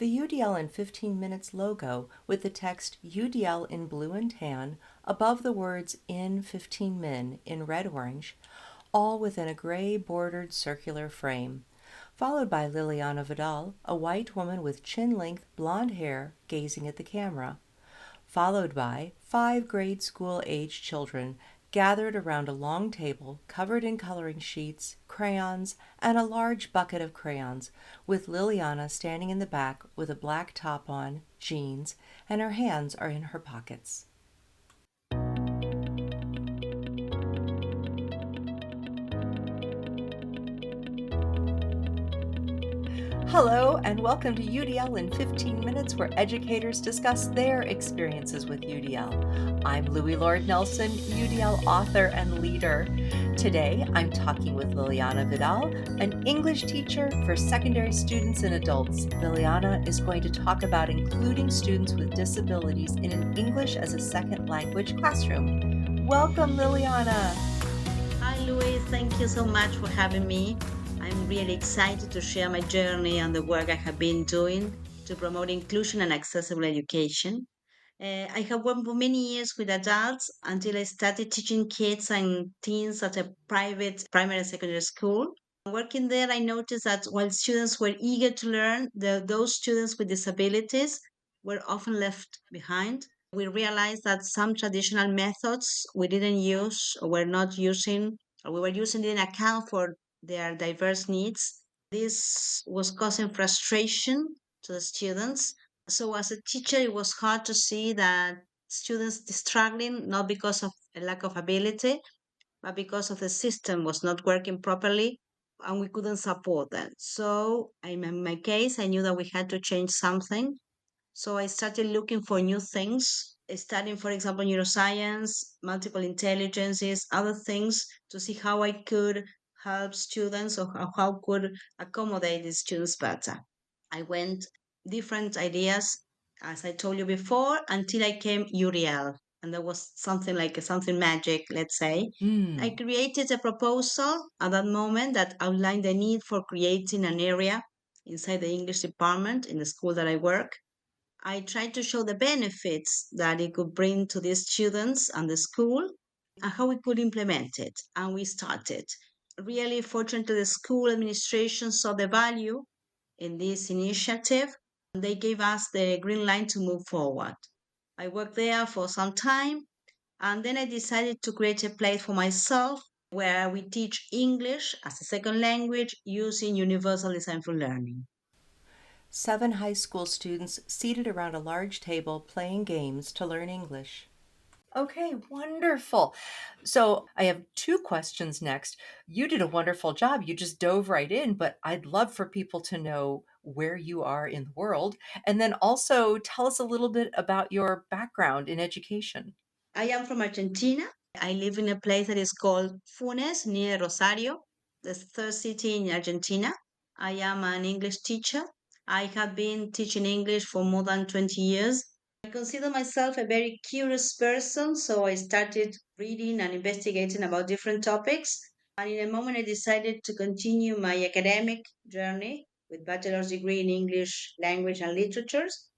The UDL in 15 Minutes logo with the text UDL in blue and tan above the words in 15 min in red orange, all within a gray bordered circular frame, followed by Liliana Vidal, a white woman with chin-length blonde hair gazing at the camera, followed by 5 grade school-age children gathered around a long table covered in coloring sheets, crayons, and a large bucket of crayons, with Liliana standing in the back with a black top on, jeans, and her hands are in her pockets. Hello, and welcome to UDL in 15 Minutes, where educators discuss their experiences with UDL. I'm Louie Lord Nelson, UDL author and leader. Today, I'm talking with Liliana Vidal, an English teacher for secondary students and adults. Liliana is going to talk about including students with disabilities in an English as a second language classroom. Welcome, Liliana. Hi, Louis. Thank you so much for having me. I'm really excited to share my journey and the work I have been doing to promote inclusion and accessible education. I have worked for many years with adults until I started teaching kids and teens at a private primary and secondary school. Working there, I noticed that while students were eager to learn, those students with disabilities were often left behind. We realized that some traditional methods we didn't use or were not using, or we were using didn't account for their diverse needs. This was causing frustration to the students. So, as a teacher, it was hard to see that students struggling not because of a lack of ability, but because of the system was not working properly and we couldn't support them. So, in my case, I knew that we had to change something. So I started looking for new things, studying, for example, neuroscience, multiple intelligences, other things to see how I could help students or how could accommodate the students better. I went different ideas, as I told you before, until I came UDL. And that was something like something magic, let's say. I created a proposal at that moment that outlined the need for creating an area inside the English department in the school that I work. I tried to show the benefits that it could bring to the students and the school and how we could implement it. And we started. Really, fortunately, the school administration saw the value in this initiative. They gave us the green light to move forward. I worked there for some time and then I decided to create a place for myself where we teach English as a second language using universal design for learning. 7 high school students seated around a large table playing games to learn English. Okay, wonderful. So I have 2 questions next. You did a wonderful job. You just dove right in, but I'd love for people to know where you are in the world. And then also tell us a little bit about your background in education. I am from Argentina. I live in a place that is called Funes, near Rosario, the third city in Argentina. I am an English teacher. I have been teaching English for more than 20 years. I consider myself a very curious person, so I started reading and investigating about different topics. And in a moment, I decided to continue my academic journey with bachelor's degree in English language and literatures.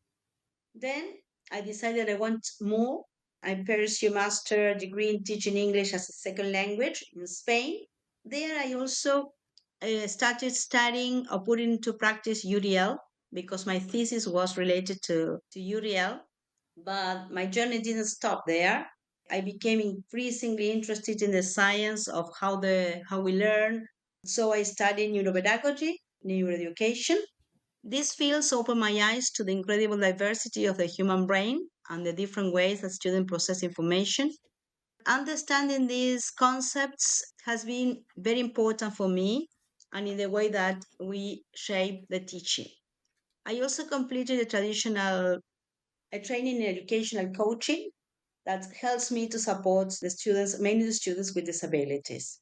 Then I decided I want more. I pursued a master degree in teaching English as a second language in Spain. There I also started studying or putting into practice UDL because my thesis was related to UDL. But my journey didn't stop there. I became increasingly interested in the science of how we learn. So I studied neuropedagogy, neuroeducation. These fields open my eyes to the incredible diversity of the human brain and the different ways that students process information. Understanding these concepts has been very important for me and in the way that we shape the teaching. I also completed a training in educational coaching that helps me to support the students, mainly the students with disabilities.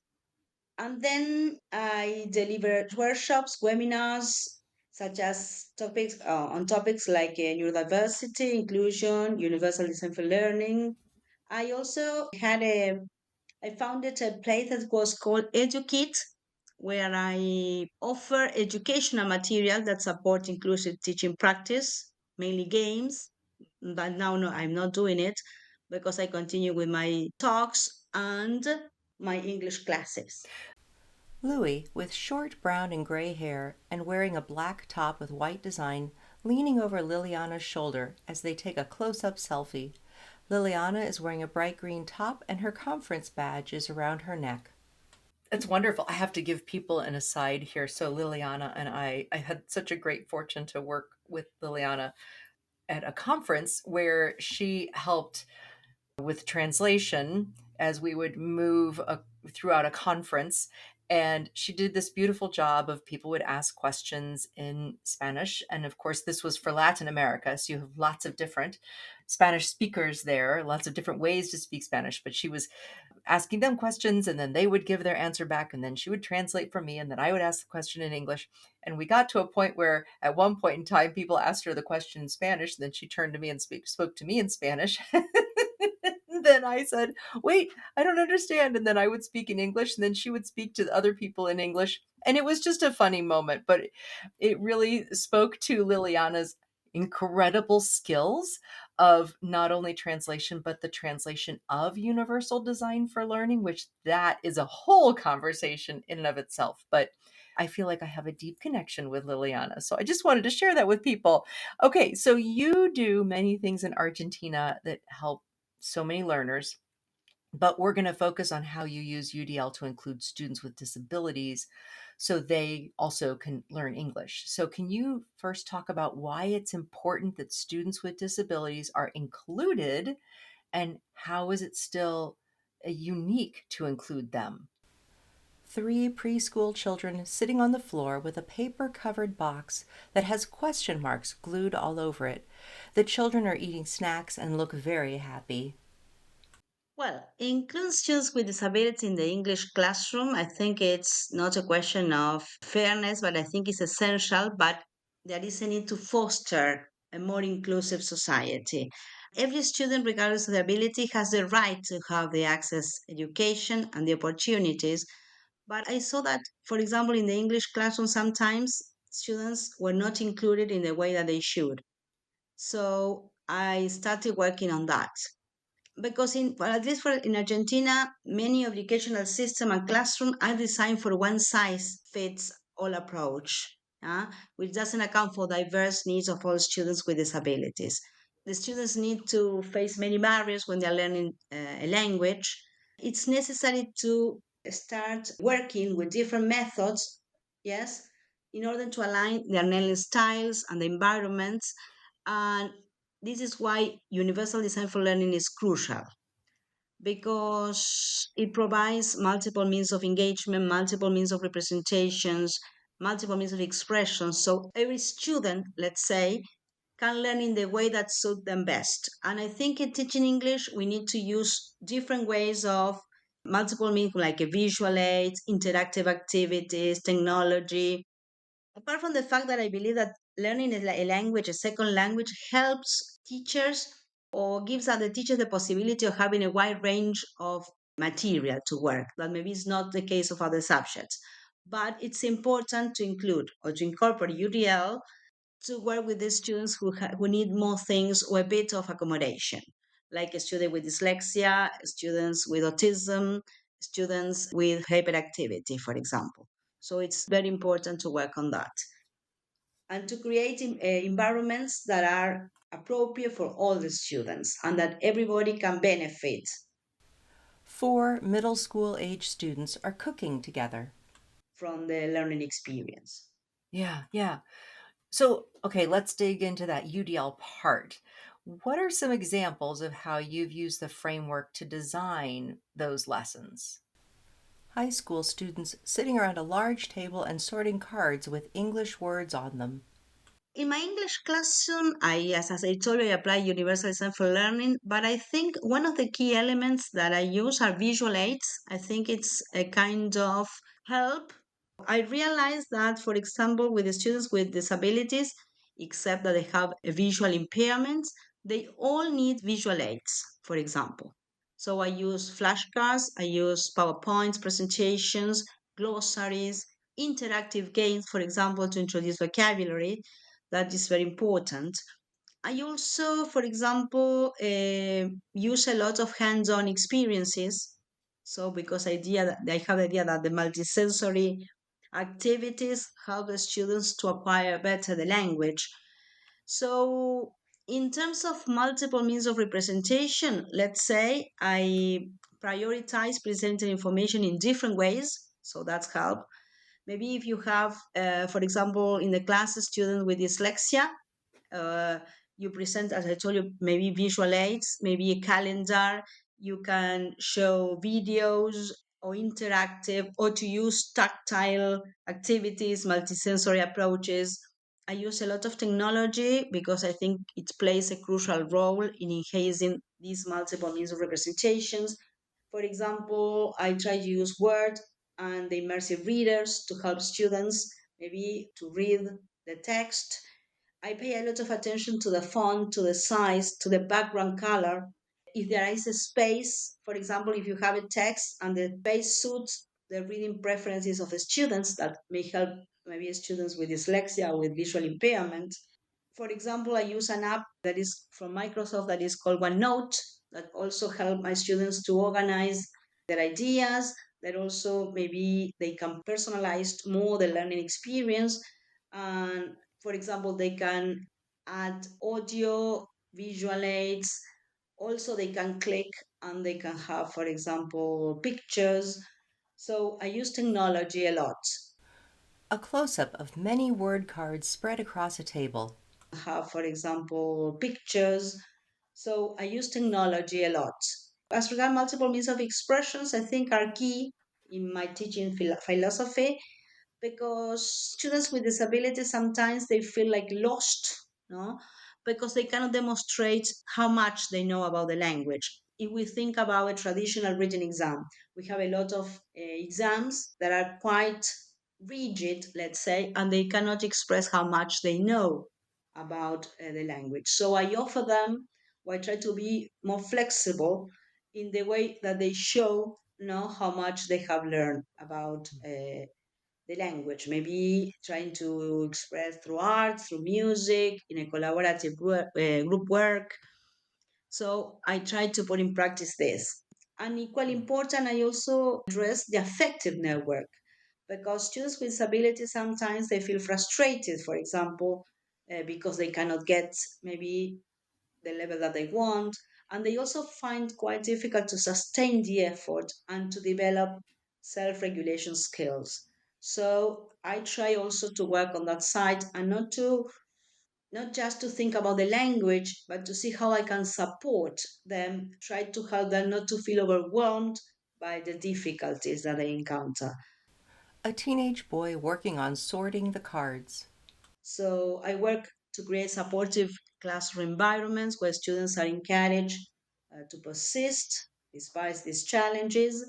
And then I delivered workshops, webinars, such as topics on topics like neurodiversity, inclusion, universal design for learning. I also I founded a place that was called EduKit, where I offer educational material that support inclusive teaching practice, mainly games. But now, no, I'm not doing it because I continue with my talks and my English classes. Louis, with short brown and gray hair and wearing a black top with white design, leaning over Liliana's shoulder as they take a close up selfie. Liliana is wearing a bright green top and her conference badge is around her neck. It's wonderful. I have to give people an aside here. So Liliana and I had such a great fortune to work with Liliana at a conference where she helped with translation as we would move throughout a conference. And she did this beautiful job of people would ask questions in Spanish. And of course, this was for Latin America. So you have lots of different Spanish speakers there, lots of different ways to speak Spanish. But she was asking them questions and then they would give their answer back. And then she would translate for me. And then I would ask the question in English. And we got to a point where at one point in time, people asked her the question in Spanish. And then she turned to me and spoke to me in Spanish. Then I said, wait, I don't understand. And then I would speak in English, and then she would speak to the other people in English. And it was just a funny moment, but it really spoke to Liliana's incredible skills of not only translation, but the translation of universal design for learning, which that is a whole conversation in and of itself. But I feel like I have a deep connection with Liliana. So I just wanted to share that with people. Okay, so you do many things in Argentina that help so many learners, but we're going to focus on how you use UDL to include students with disabilities so they also can learn English. So, can you first talk about why it's important that students with disabilities are included and how is it still unique to include them? Three preschool children sitting on the floor with a paper covered box that has question marks glued all over it. The children are eating snacks and look very happy. Well, include students with disability in the English classroom. I think it's not a question of fairness, but I think it's essential. But there is a need to foster a more inclusive society. Every student, regardless of their ability, has the right to have the access education and the opportunities. But I saw that, for example, in the English classroom, sometimes students were not included in the way that they should. So I started working on that because in well, at least for in Argentina, many educational system and classroom are designed for one size fits all approach, which doesn't account for diverse needs of all students with disabilities. The students need to face many barriers when they're learning a language. It's necessary to start working with different methods, yes, in order to align their learning styles and the environments. And this is why universal design for learning is crucial because it provides multiple means of engagement, multiple means of representations, multiple means of expression. So every student, let's say, can learn in the way that suits them best. And I think in teaching English, we need to use different ways of multiple means like a visual aids, interactive activities, technology, apart from the fact that I believe that learning a language, a second language, helps teachers or gives other teachers the possibility of having a wide range of material to work. That maybe is not the case of other subjects. But it's important to include or to incorporate UDL to work with the students who need more things or a bit of accommodation, like a student with dyslexia, students with autism, students with hyperactivity, for example. So it's very important to work on that and to create environments that are appropriate for all the students and that everybody can benefit Four middle school age students are cooking together. from the learning experience. Yeah, yeah. So, okay, let's dig into that UDL part. What are some examples of how you've used the framework to design those lessons? High school students sitting around a large table and sorting cards with English words on them. In my English classroom, as I told you, I apply universal design for learning, but I think one of the key elements that I use are visual aids. I think it's a kind of help. I realized that, for example, with the students with disabilities, except that they have a visual impairment, they all need visual aids, for example. So I use flashcards, I use PowerPoints, presentations, glossaries, interactive games, for example, to introduce vocabulary. That is very important. I also, for example, use a lot of hands-on experiences. So because I have the idea that the multisensory activities help the students to acquire better the language. So in terms of multiple means of representation, let's say I prioritize presenting information in different ways. So that's help. Maybe if you have, for example, in the class, a student with dyslexia, uh, you present, as I told you, maybe visual aids, maybe a calendar. You can show videos or interactive, or to use tactile activities, multisensory approaches. I use a lot of technology because I think it plays a crucial role in enhancing these multiple means of representations. For example, I try to use Word and the immersive readers to help students maybe to read the text. I pay a lot of attention to the font, to the size, to the background color. If there is a space, for example, if you have a text and the space suits the reading preferences of the students, that may help maybe students with dyslexia or with visual impairment. For example, I use an app that is from Microsoft that is called OneNote that also help my students to organize their ideas, that also maybe they can personalize more the learning experience. And for example, they can add audio, visual aids. Also, they can click and they can have, for example, pictures. So I use technology a lot. A close up of many word cards spread across a table. Have, for example, pictures. So I use technology a lot. As regard multiple means of expressions, I think are key in my teaching philosophy, because students with disabilities sometimes they feel like lost, no, because they cannot demonstrate how much they know about the language. If we think about a traditional written exam, we have a lot of exams that are quite rigid, let's say, and they cannot express how much they know about the language. So I offer them, or I try to be more flexible in the way that they show, how much they have learned about the language, maybe trying to express through art, through music, in a collaborative group work. So I try to put in practice this. And equally important, I also address the affective network, because students with disabilities sometimes they feel frustrated, for example, because they cannot get maybe the level that they want. And they also find quite difficult to sustain the effort and to develop self regulation skills. So I try also to work on that side, and not just to think about the language, but to see how I can support them, try to help them not to feel overwhelmed by the difficulties that they encounter. A teenage boy working on sorting the cards. So I work to create supportive classroom environments where students are encouraged to persist despite these challenges.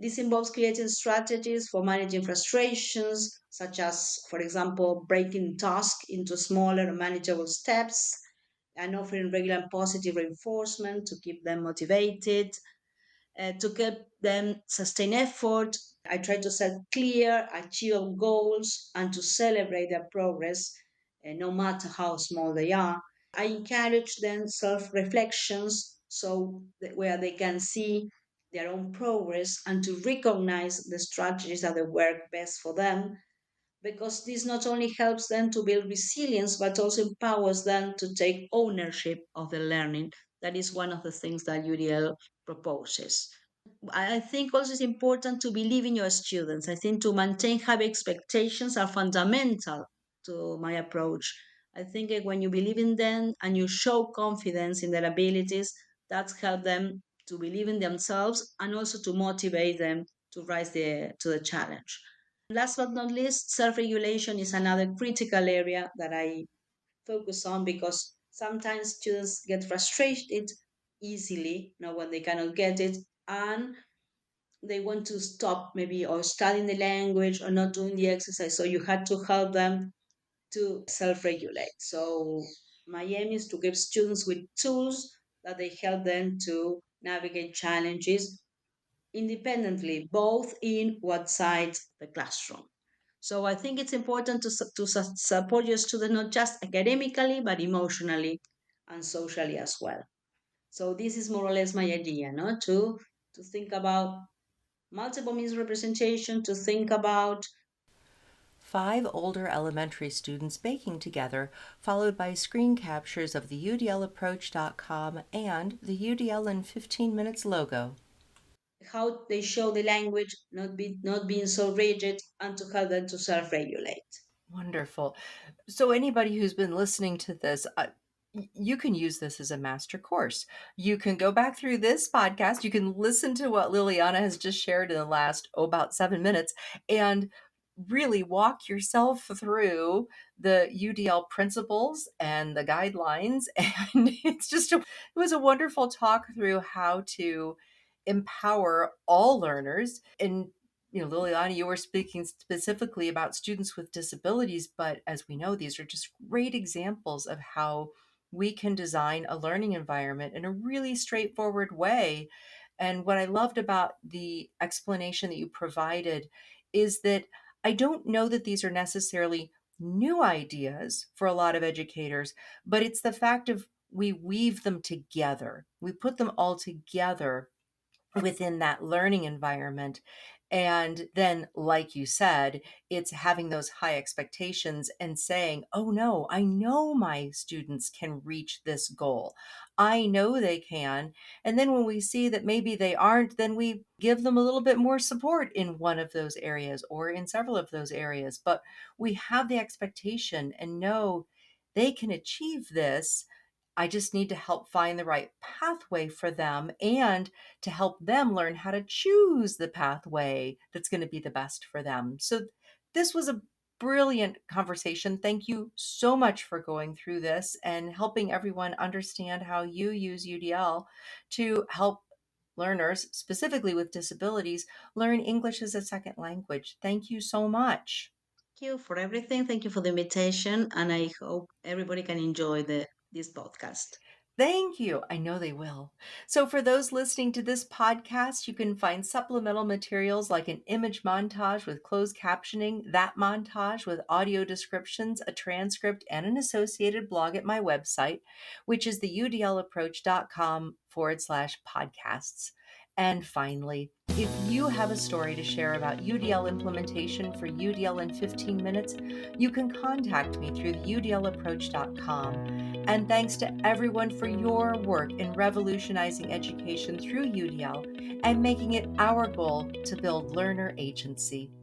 This involves creating strategies for managing frustrations, such as, for example, breaking tasks into smaller, manageable steps and offering regular and positive reinforcement to keep them motivated, to keep them sustain effort. I try to set clear, achievable goals and to celebrate their progress, no matter how small they are. I encourage them self reflections, where they can see their own progress and to recognize the strategies that work best for them, because this not only helps them to build resilience but also empowers them to take ownership of the learning. That is one of the things that UDL proposes. I think also it's important to believe in your students. I think to maintain high expectations are fundamental to my approach. I think that when you believe in them and you show confidence in their abilities, that's help them to believe in themselves and also to motivate them to rise to the challenge. Last but not least, self-regulation is another critical area that I focus on, because sometimes students get frustrated easily, when they cannot get it, and they want to stop maybe or studying the language or not doing the exercise. So you had to help them to self-regulate. So my aim is to give students with tools that they help them to navigate challenges independently, both in what side the classroom. So I think it's important to support your student not just academically, but emotionally and socially as well. So this is more or less my idea, no? To think about multiple means representation, to think about Five older elementary students baking together, followed by screen captures of the UDLapproach.com and the UDL in 15 minutes logo. how they show the language, not being so rigid, and to help them to self-regulate. Wonderful. So, anybody who's been listening to this, you can use this as a master course. You can go back through this podcast. You can listen to what Liliana has just shared in the last, about 7 minutes, and really walk yourself through the UDL principles and the guidelines. And it was a wonderful talk through how to empower all learners. And Liliana, you were speaking specifically about students with disabilities, but as we know, these are just great examples of how we can design a learning environment in a really straightforward way. And what I loved about the explanation that you provided is that I don't know that these are necessarily new ideas for a lot of educators, but it's the fact of we weave them together. We put them all together within that learning environment. And then, like you said, it's having those high expectations and saying, oh no, I know my students can reach this goal. I know they can. And then when we see that maybe they aren't, then we give them a little bit more support in one of those areas or in several of those areas. But we have the expectation and know they can achieve this. I just need to help find the right pathway for them and to help them learn how to choose the pathway that's going to be the best for them. So, this was a brilliant conversation. Thank you so much for going through this and helping everyone understand how you use UDL to help learners, specifically with disabilities, learn English as a second language. Thank you so much. Thank you for everything. Thank you for the invitation, and I hope everybody can enjoy the this podcast. Thank you. I know they will. So, for those listening to this podcast, you can find supplemental materials like an image montage with closed captioning, that montage with audio descriptions, a transcript, and an associated blog at my website, which is the udlapproach.com/podcasts. And finally, if you have a story to share about UDL implementation for UDL in 15 minutes, you can contact me through the udlapproach.com. And thanks to everyone for your work in revolutionizing education through UDL and making it our goal to build learner agency.